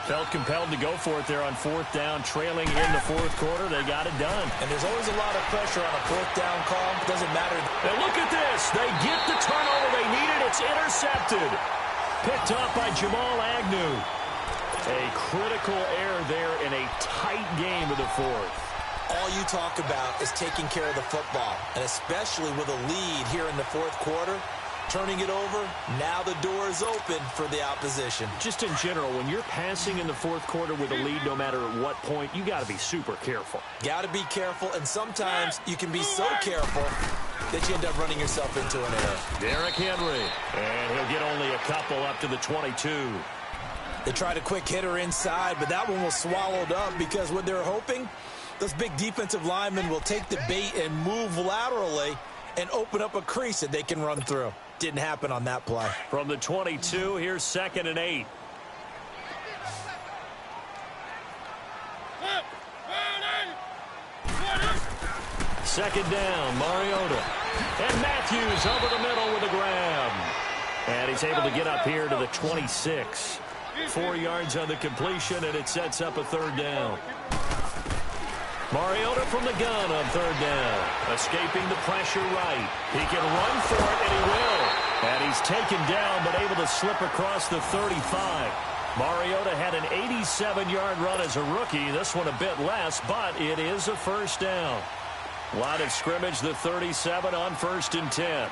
Felt compelled to go for it there on fourth down, trailing in the fourth quarter. They got it done. And there's always a lot of pressure on a fourth down call. It doesn't matter. And look at this. They get the turnover they needed. It's intercepted. Picked off by Jamal Agnew. A critical error there in a tight game of the fourth. All you talk about is taking care of the football, and especially with a lead here in the fourth quarter, turning it over, now the door is open for the opposition. Just in general, when you're passing in the fourth quarter with a lead, no matter at what point, you got to be super careful. Got to be careful, and sometimes you can be so careful that you end up running yourself into an error. Derrick Henry, and he'll get only a couple up to the 22. They tried a quick hitter inside, but that one was swallowed up because what they're hoping, those big defensive linemen will take the bait and move laterally and open up a crease that they can run through. Didn't happen on that play. From the 22, here's 2nd and 8. Second down, Mariota. And Matthews over the middle with a grab. And he's able to get up here to the 26. 4 yards on the completion, and it sets up a third down. Mariota from the gun on third down. Escaping the pressure right. He can run for it, and he will. And he's taken down, but able to slip across the 35. Mariota had an 87-yard run as a rookie. This one a bit less, but it is a first down. Line of scrimmage, the 37 on 1st and 10.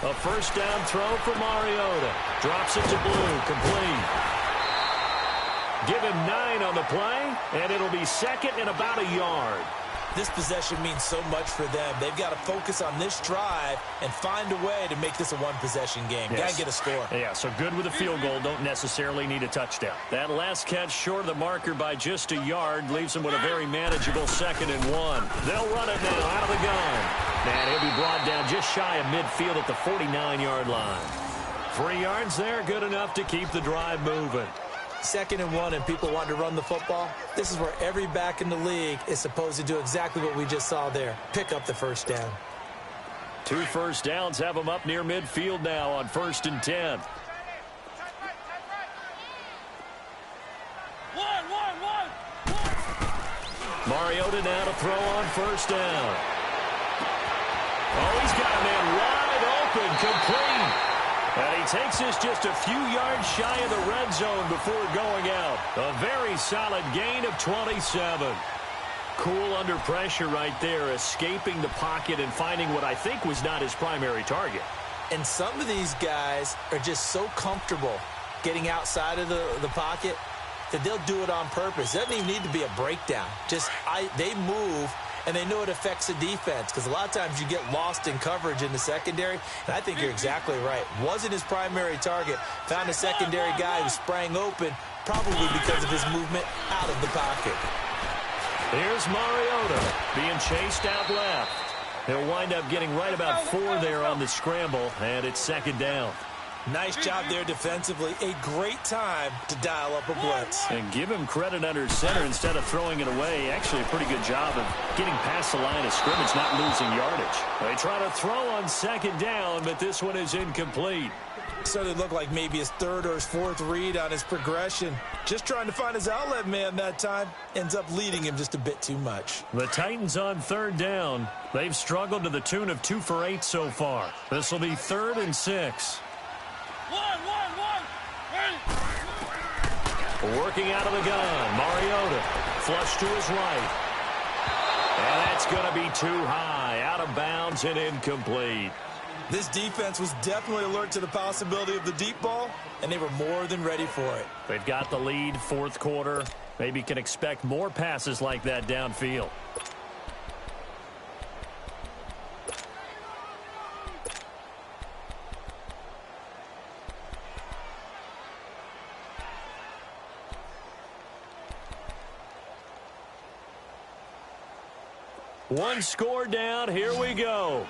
A first down throw for Mariota. Drops it to Blue. Complete. Give him 9 on the play, and it'll be second and about a yard. This possession means so much for them. They've got to focus on this drive and find a way to make this a one-possession game. Yes. Got to get a score. Yeah, so good with a field goal. Don't necessarily need a touchdown. That last catch short of the marker by just a yard leaves them with a very manageable 2nd and 1. They'll run it now out of the gun. And he'll be brought down just shy of midfield at the 49-yard line. 3 yards there, good enough to keep the drive moving. 2nd and 1 and people want to run the football. This is where every back in the league is supposed to do exactly what we just saw there. Pick up the first down. 2 first downs have them up near midfield now on 1st and 10. Mariota now to throw on first down. Oh, he's got a man wide open, complete. And he takes this just a few yards shy of the red zone before going out. A very solid gain of 27. Cool under pressure right there, escaping the pocket and finding what I think was not his primary target. And some of these guys are just so comfortable getting outside of the pocket that they'll do it on purpose. It doesn't even need to be a breakdown. They move, and they know it affects the defense because a lot of times you get lost in coverage in the secondary, and I think you're exactly right. Wasn't his primary target. Found a secondary guy who sprang open, probably because of his movement out of the pocket. Here's Mariota being chased out left. He'll wind up getting right about 4 there on the scramble, and it's 2nd down. Nice job there defensively. A great time to dial up a blitz. And give him credit under center instead of throwing it away. Actually, a pretty good job of getting past the line of scrimmage, not losing yardage. They try to throw on 2nd down, but this one is incomplete. So it looked like maybe his 3rd or his 4th read on his progression. Just trying to find his outlet man that time. Ends up leading him just a bit too much. The Titans on 3rd down. They've struggled to the tune of 2 for 8 so far. This will be 3rd and 6. Working out of the gun, Mariota, flush to his right. And that's going to be too high, out of bounds and incomplete. This defense was definitely alert to the possibility of the deep ball, and they were more than ready for it. They've got the lead, 4th quarter. Maybe can expect more passes like that downfield. One score down. Here we go.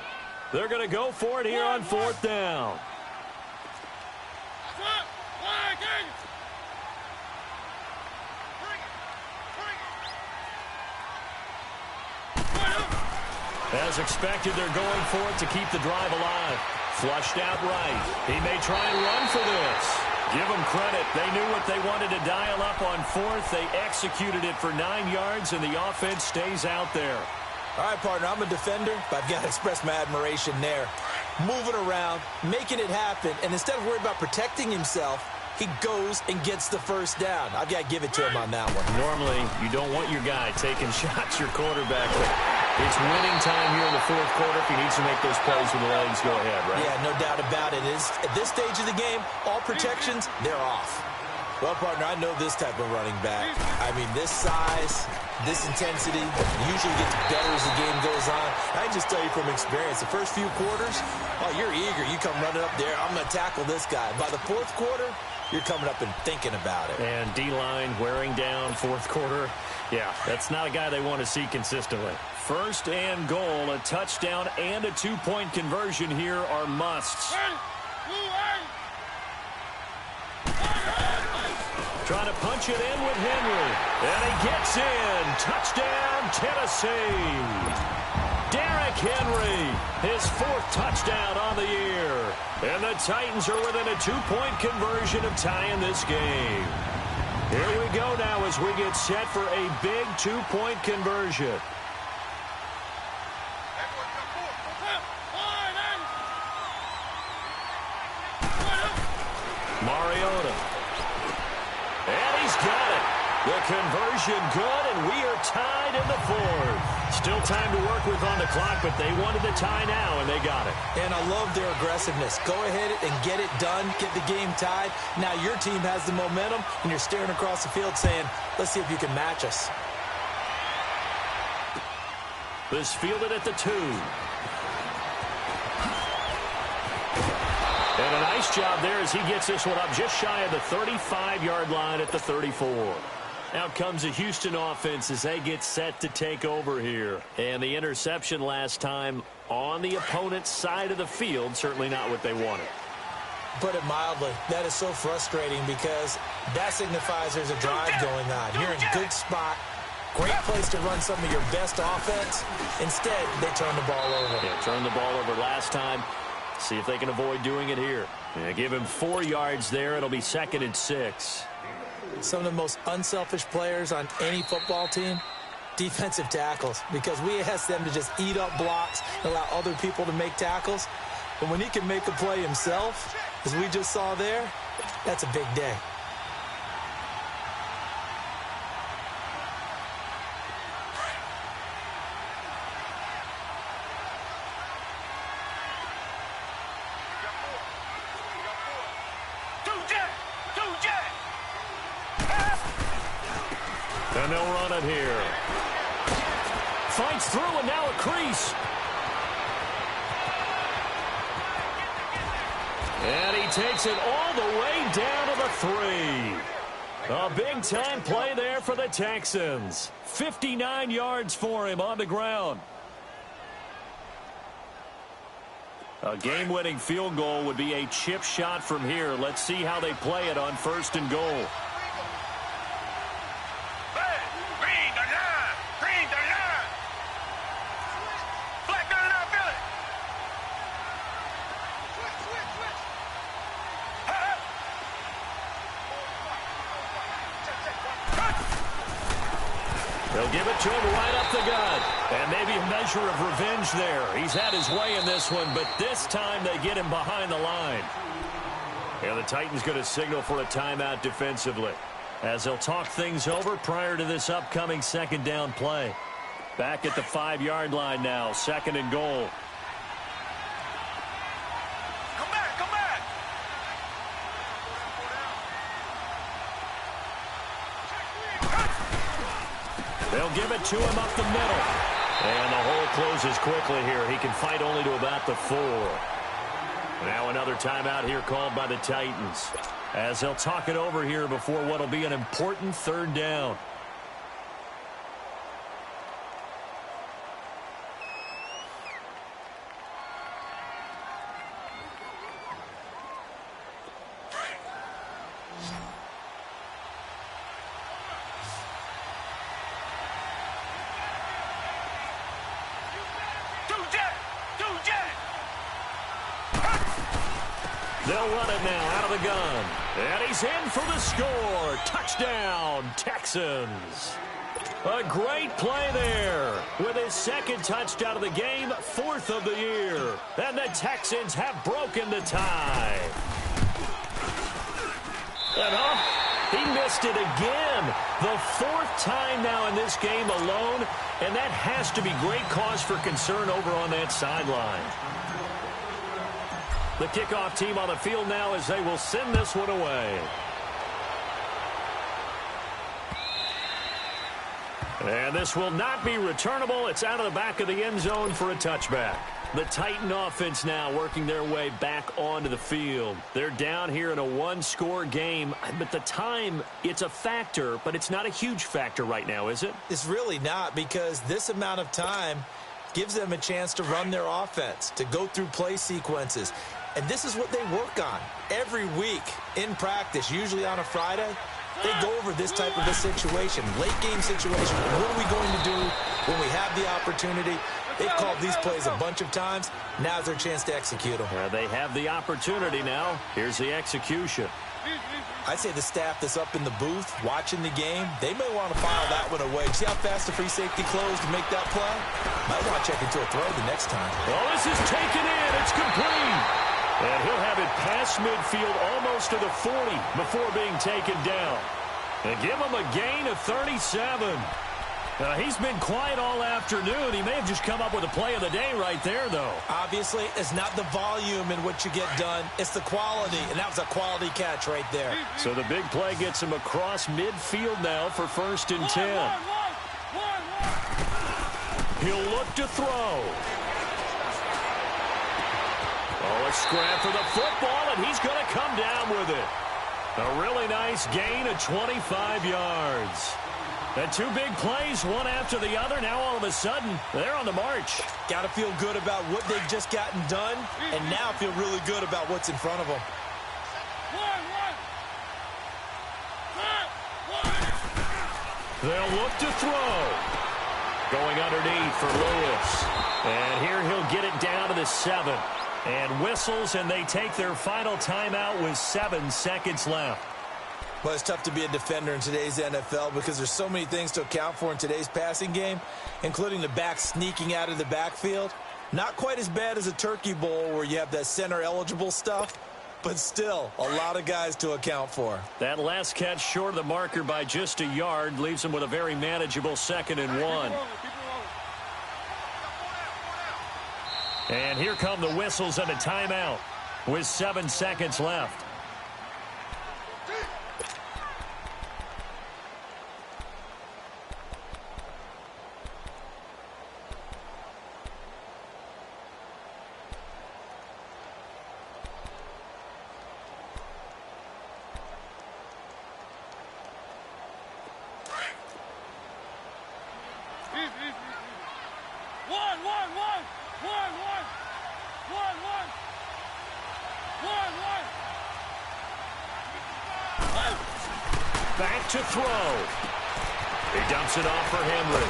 They're going to go for it here on fourth down. As expected, they're going for it to keep the drive alive. Flushed out right. He may try and run for this. Give them credit. They knew what they wanted to dial up on fourth. They executed it for 9 yards, and the offense stays out there. All right, partner, I'm a defender, but I've got to express my admiration there. Moving around, making it happen, and instead of worrying about protecting himself, he goes and gets the first down. I've got to give it to him on that one. Normally, you don't want your guy taking shots, your quarterback, but it's winning time here in the fourth quarter. If he needs to make those plays with the legs, go ahead, right? Yeah, no doubt about it. At this stage of the game, all protections, they're off. Well, partner, I know this type of running back. I mean, this size, this intensity usually gets better as the game goes on. I can just tell you from experience, the first few quarters, oh, you're eager. You come running up there, I'm going to tackle this guy. By the fourth quarter, you're coming up and thinking about it. And D-line wearing down fourth quarter. Yeah, that's not a guy they want to see consistently. First and goal, a touchdown and a two-point conversion here are musts. Trying to punch it in with Henry. And he gets in. Touchdown, Tennessee. Derrick Henry, his fourth touchdown on the year. And the Titans are within a two-point conversion of tying this game. Here we go now as we get set for a big two-point conversion. Mariota. And he's got it. The conversion good, and we are tied in the fourth. Still time to work with on the clock, but they wanted the tie now, and they got it. And I love their aggressiveness. Go ahead and get it done, get the game tied. Now your team has the momentum, and you're staring across the field saying, let's see if you can match us. This fielded at the 2. And a nice job there as he gets this one up just shy of the 35-yard line at the 34. Out comes the Houston offense as they get set to take over here. And the interception last time on the opponent's side of the field, certainly not what they wanted. Put it mildly, that is so frustrating because that signifies there's a drive going on. You're in a good spot. Great place to run some of your best offense. Instead, they turn the ball over. Yeah, turned the ball over last time. See if they can avoid doing it here. Yeah, give him 4 yards there. It'll be 2nd and 6. Some of the most unselfish players on any football team, defensive tackles, because we ask them to just eat up blocks and allow other people to make tackles. But when he can make a play himself, as we just saw there, that's a big day. And they'll run it here. Fights through, and now a crease. And he takes it all the way down to the 3. A big-time play there for the Texans. 59 yards for him on the ground. A game-winning field goal would be a chip shot from here. Let's see how they play it on 1st and goal. They'll give it to him right up the gut. And maybe a measure of revenge there. He's had his way in this one, but this time they get him behind the line. And the Titans going to signal for a timeout defensively, as they'll talk things over prior to this upcoming 2nd down play. Back at the 5-yard line now, 2nd and goal. Come back! They'll give it to him up the middle. And the hole closes quickly here. He can fight only to about the 4. Now another timeout here called by the Titans, as they'll talk it over here before what will be an important 3rd down. They'll run it now out of the gun. And he's in for the score. Touchdown, Texans. A great play there. With his second touchdown of the game, 4th of the year. And the Texans have broken the tie. And he missed it again. The 4th time now in this game alone. And that has to be great cause for concern over on that sideline. The kickoff team on the field now as they will send this one away. And this will not be returnable. It's out of the back of the end zone for a touchback. The Titan offense now working their way back onto the field. They're down here in a one-score game. But the time, it's a factor, but it's not a huge factor right now, is it? It's really not, because this amount of time gives them a chance to run their offense, to go through play sequences. And this is what they work on every week in practice, usually on a Friday. They go over this type of a situation, late-game situation. What are we going to do when we have the opportunity? They've called these plays a bunch of times. Now's their chance to execute them. They have the opportunity now. Here's the execution. I'd say the staff that's up in the booth watching the game, they may want to file that one away. See how fast the free safety closed to make that play? Might want to check into a throw the next time. Oh, this is taken in. It's complete. And he'll have it past midfield almost to the 40 before being taken down. And give him a gain of 37. He's been quiet all afternoon. He may have just come up with a play of the day right there, though. Obviously, it's not the volume in what you get done. It's the quality, and that was a quality catch right there. So the big play gets him across midfield now for 1st and 10. He'll look to throw. Oh, a scrap for the football, and he's going to come down with it. A really nice gain of 25 yards. And 2 big plays, one after the other. Now all of a sudden, they're on the march. Got to feel good about what they've just gotten done, and now feel really good about what's in front of them. They'll look to throw. Going underneath for Lewis. And here he'll get it down to the 7. And whistles, and they take their final timeout with 7 seconds left. Well, it's tough to be a defender in today's NFL because there's so many things to account for in today's passing game, including the back sneaking out of the backfield. Not quite as bad as a turkey bowl where you have that center-eligible stuff, but still a lot of guys to account for. That last catch short of the marker by just a yard leaves him with a very manageable 2nd and 1. And here come the whistles and a timeout with 7 seconds left. Back to throw. He dumps it off for Henry.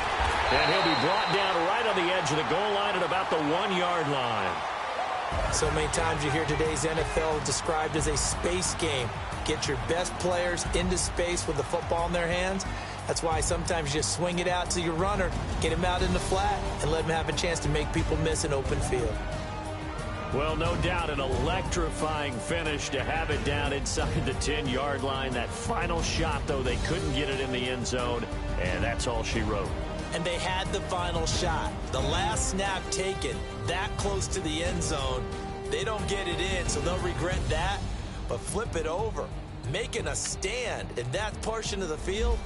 And he'll be brought down right on the edge of the goal line at about the 1-yard line. So many times you hear today's NFL described as a space game. Get your best players into space with the football in their hands. That's why sometimes you just swing it out to your runner, get him out in the flat, and let him have a chance to make people miss an open field. Well, no doubt an electrifying finish to have it down inside the 10-yard line. That final shot, though, they couldn't get it in the end zone, and that's all she wrote. And they had the final shot. The last snap taken that close to the end zone. They don't get it in, so they'll regret that. But flip it over, making a stand in that portion of the field,